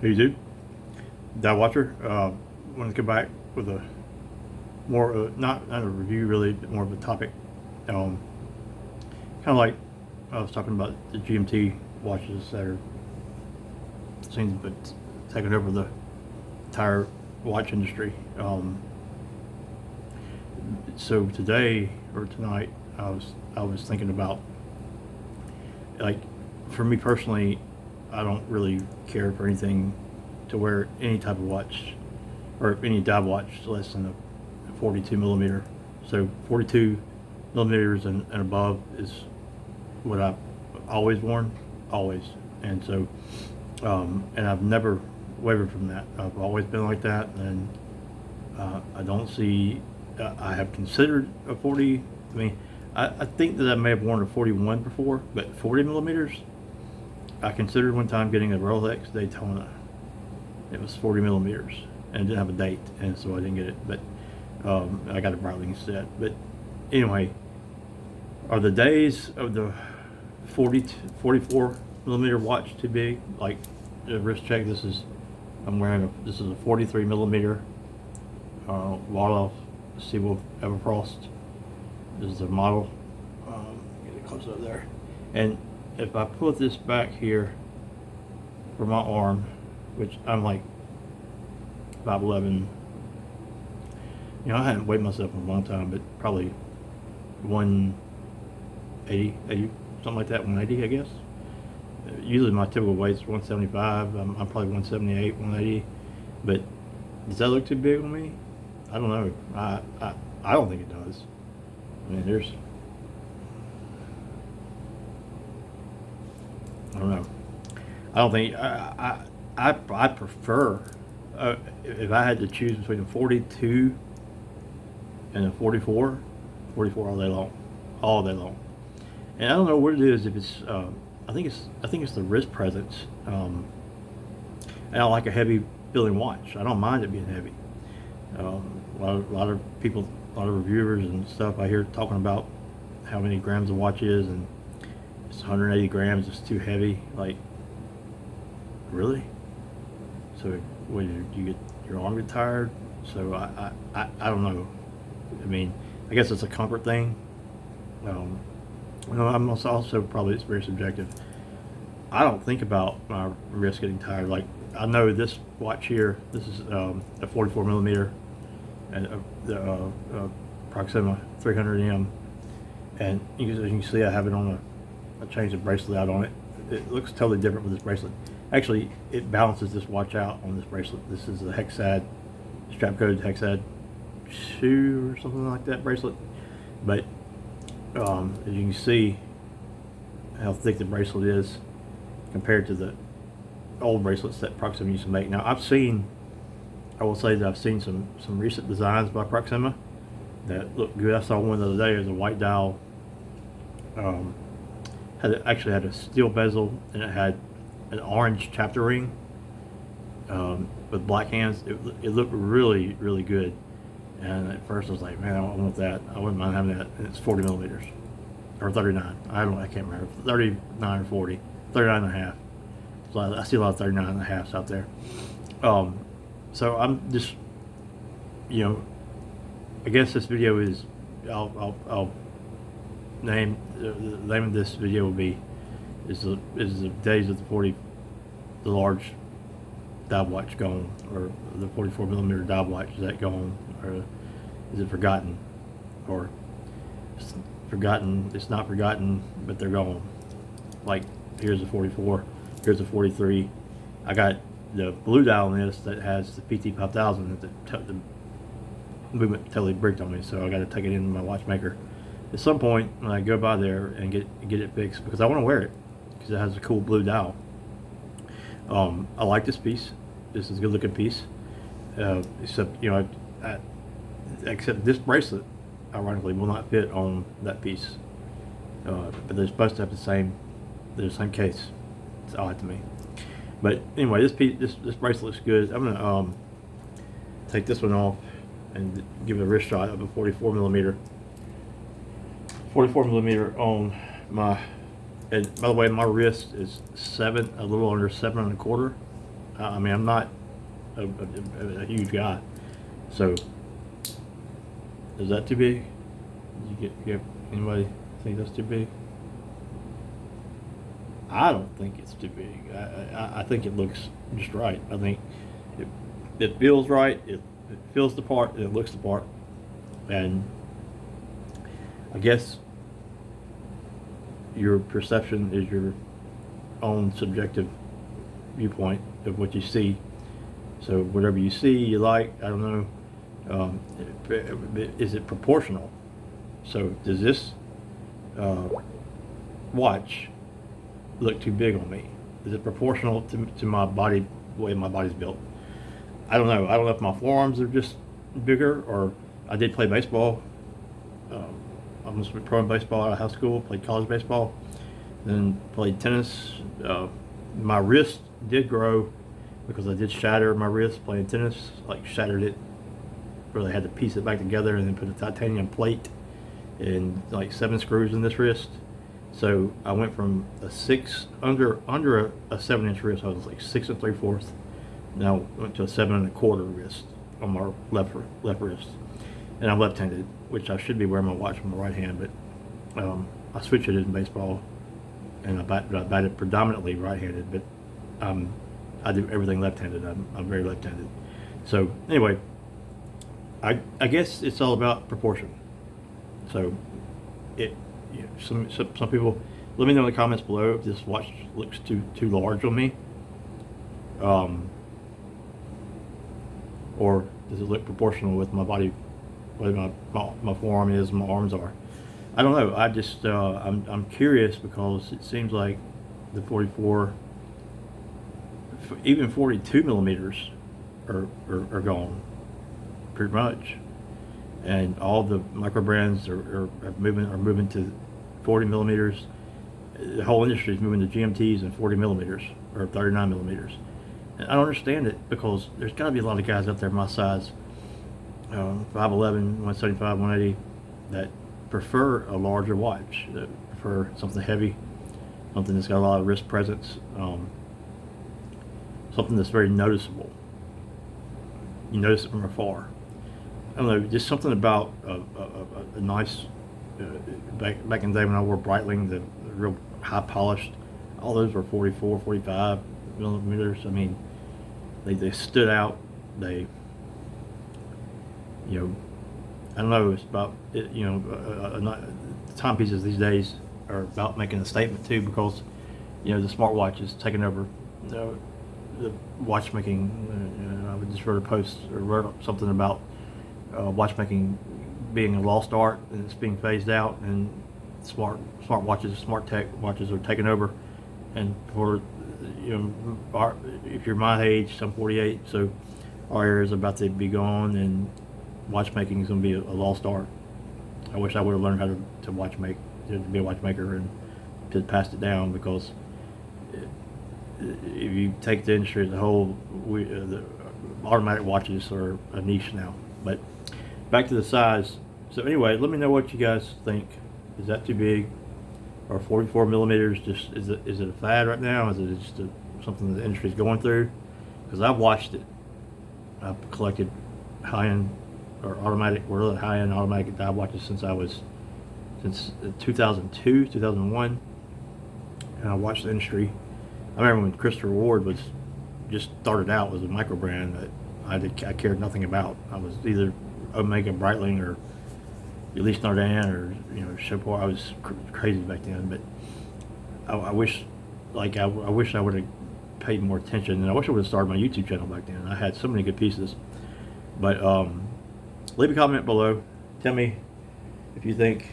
Hey, dude, Dive Watcher. Want to come back with a more, not a review really, but more of a topic. Kind of like I was talking about the GMT watches that are seems to be taking over the entire watch industry. So today or tonight, I was thinking about, like, for me personally, I don't really care for anything to wear any type of watch or any dive watch less than a 42 millimeter. So 42 millimeters and above is what I've always worn, always. And so, and I've never wavered from that. I've always been like that, and I don't see. I have considered a 40. I mean, I think that I may have worn a 41 before, but 40 millimeters. I considered one time getting a Rolex Daytona. It was 40 millimeters and it didn't have a date, and so I didn't get it. But I got a Breitling instead. But anyway, are the days of the 40 44 millimeter watch too big? Like, wrist check. This is a 43 millimeter Waldorf Seawolf Everfrost. This is the model. Get it close up there. And if I put this back here for my arm, which I'm like 5'11", I hadn't weighed myself in a long time, but probably 180, something like that, 180, I guess. Usually my typical weight's 175. I'm probably 178, 180. But does that look too big on me? I don't know. I don't think it does. I mean, I don't know. I don't think I prefer, if I had to choose between a 42 and a 44, 44 all day long. And I don't know what it is. If it's, I think it's the wrist presence. And I like a heavy feeling watch. I don't mind it being heavy. A lot of people, a lot of reviewers and stuff I hear talking about how many grams a watch is, and it's 180 grams. It's too heavy. Like, really? So when you get your arm get tired? So I don't know. I mean, I guess it's a comfort thing. I'm also probably, it's very subjective. I don't think about my wrist getting tired. Like, I know this watch here. This is a 44 millimeter, and the Proxima 300M, and as you can see, I have it on I changed the bracelet out on it. It looks totally different with this bracelet. Actually, it balances this watch out on this bracelet. This is the Hexad, strap code Hexad 2 or something like that bracelet. But as you can see how thick the bracelet is compared to the old bracelets that Proxima used to make. Now, I will say that I've seen some recent designs by Proxima that look good. I saw one the other day. It was a white dial. Actually had a steel bezel, and it had an orange chapter ring with black hands. It looked really, really good. And at first I was like, man, I want that. I wouldn't mind having that. And it's 40 millimeters or 39. I can't remember. 39 or 40. 39 and a half. So I see a lot of 39 and a halves out there. So I'm just, I guess this video is, I'll name, the name of this video will be, is the days of the large dive watch gone, or the 44 millimeter dive watch, is that gone, or is it forgotten, or it's forgotten, it's not forgotten, but they're gone. Like, here's a 44, here's a 43. I got the blue dial in this that has the PT 5000 that the movement totally bricked on me, so I got to take it into my watchmaker at some point when I go by there and get it fixed, because I want to wear it because it has a cool blue dial. I like this piece. This is a good looking piece. Except except this bracelet, ironically, will not fit on that piece. But they're supposed to have the same case. It's odd to me. But anyway, this bracelet looks good. I'm gonna take this one off and give it a wrist shot of a 44 millimeter. 44 millimeter on my, and by the way, my wrist is a little under 7 1/4. I mean, I'm not a huge guy. So, is that too big? You have anybody think that's too big? I don't think it's too big. I think it looks just right. I think it feels right. It feels the part. And it looks the part. And I guess your perception is your own subjective viewpoint of what you see. So whatever you see, you like. I don't know. Is it proportional? So does this watch look too big on me? Is it proportional to my body, the way my body's built? I don't know. I don't know if my forearms are just bigger, or I did play baseball. I was pro in baseball out of high school, played college baseball, then played tennis. My wrist did grow because I did shatter my wrist playing tennis, like shattered it, where they had to piece it back together and then put a titanium plate and like 7 screws in this wrist. So I went from a 6 under a 7-inch wrist. I was like 6 3/4. Now I went to a 7 1/4 wrist on my left wrist, and I'm left-handed, which I should be wearing my watch on my right hand, but I switch it in baseball, and I batted predominantly right-handed, but I do everything left-handed. I'm very left-handed. So anyway, I guess it's all about proportion. So some people, let me know in the comments below if this watch looks too large on me, or does it look proportional with my body, what my forearm is, my arms are. I don't know. I just I'm curious, because it seems like the 44, even 42 millimeters are gone pretty much, and all the micro brands are moving to 40 millimeters. The whole industry is moving to GMTs and 40 millimeters or 39 millimeters. And I don't understand it, because there's got to be a lot of guys out there my size, 5'11", 175, 180, that prefer a larger watch, that prefer something heavy, something that's got a lot of wrist presence, something that's very noticeable. You notice it from afar. I don't know, just something about a nice, back in the day when I wore Breitling, the real high polished, all those were 44, 45 millimeters. I mean, they stood out. They, I don't know, it's about, timepieces these days are about making a statement too, because, the smartwatch is taking over the watchmaking. I would just wrote a post or wrote something about watchmaking being a lost art, and it's being phased out, and smart watches, smart tech watches are taking over. And for if you're my age, I'm 48, so our era is about to be gone, and watchmaking is going to be a lost art. I wish I would have learned how to to be a watchmaker and to pass it down, because if you take the industry as a whole, the automatic watches are a niche now. But back to the size. So anyway, let me know what you guys think. Is that too big? Or 44 millimeters just is it a fad right now? Is it just something that the industry is going through? Because I've watched it. I've collected high-end or really high-end automatic dive watches since 2002, 2001, and I watched the industry. I remember when Christopher Ward was just started out as a micro brand that I cared nothing about. I was either Omega, Breitling, or Elise Nardin, or Chopard. I was crazy back then, but I wish I wish I would have paid more attention, and I wish I would have started my YouTube channel back then. I had so many good pieces. But leave a comment below. Tell me if you think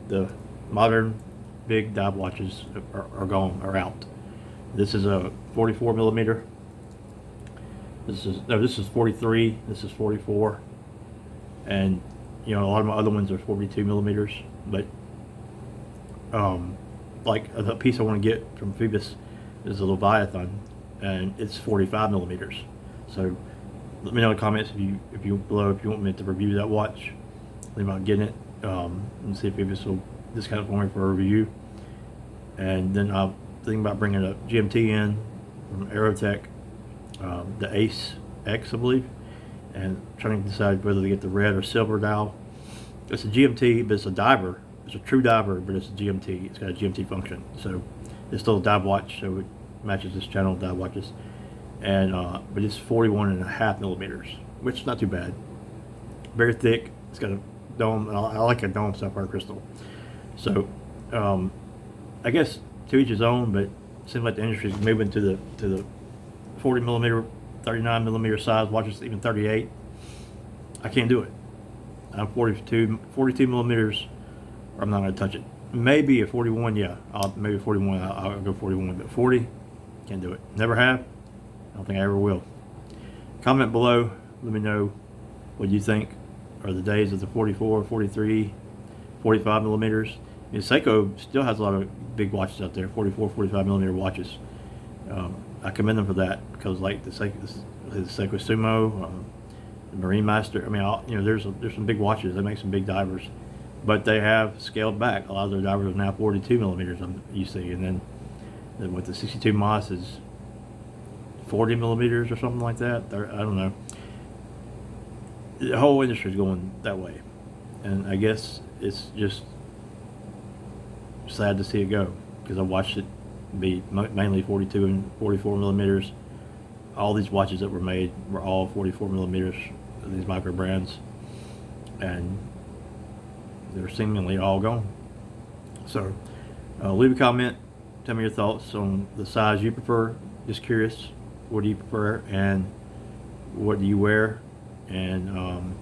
the modern big dive watches are gone or out. This is a 44 millimeter. This is 43. This is 44, and a lot of my other ones are 42 millimeters. But like the piece I want to get from Phoebus is a Leviathan, and it's 45 millimeters. So let me know in the comments if you want me to review that watch. Think about getting it, and see if Phoebus will discount it for me for a review. And then I'll think about bringing a GMT in from Aerotech, the Ace X, I believe, and trying to decide whether to get the red or silver dial. It's a GMT, but it's a diver. It's a true diver, but it's a GMT. It's got a GMT function, so it's still a dive watch, so it matches this channel dive watches. And but it's 41.5 millimeters, which is not too bad. Very thick. It's got a dome. I like a dome sapphire crystal. So I guess to each his own, but it seems like the industry is moving to the 40 millimeter, 39 millimeter size watches, even 38. I can't do it. I'm 42 millimeters, or I'm not going to touch it. Maybe a 41, yeah. Maybe 41, I'll go 41, but 40, can't do it. Never have. I don't think I ever will. Comment below. Let me know what you think are the days of the 44, 43, 45 millimeters. Seiko still has a lot of big watches out there, 44, 45 millimeter watches. I commend them for that, because like the Seiko Sumo, the Marine Master. I mean, there's some big watches. They make some big divers, but they have scaled back. A lot of their divers are now 42 millimeters. You see, and then with the 62 Moss is 40 millimeters or something like that. I don't know. The whole industry is going that way, and I guess it's just sad to see it go, because I watched it be mainly 42 and 44 millimeters. All these watches that were made were all 44 millimeters, these micro brands, and they're seemingly all gone. So leave a comment, tell me your thoughts on the size you prefer. Just curious, what do you prefer, and what do you wear, and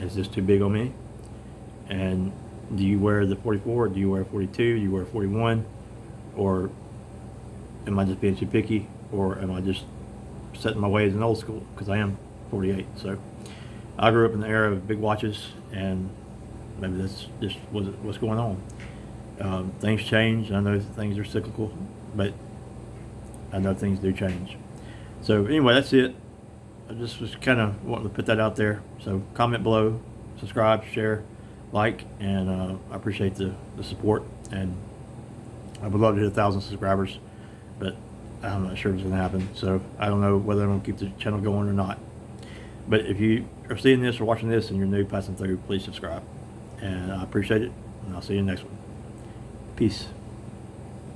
is this too big on me? And do you wear the 44, or do you wear 42, do you wear 41, or am I just being too picky, or am I just setting my ways in old school, because I am 48. So I grew up in the era of big watches, and maybe that's just what's going on. Things change. I know things are cyclical, but I know things do change. So anyway, that's it. I just was kind of wanting to put that out there. So comment below, subscribe, share, like, and I appreciate the support, and I would love to hit 1,000 subscribers, but I'm not sure if it's going to happen. So I don't know whether I'm going to keep the channel going or not. But if you are seeing this or watching this and you're new passing through, please subscribe. And I appreciate it, and I'll see you in the next one. Peace.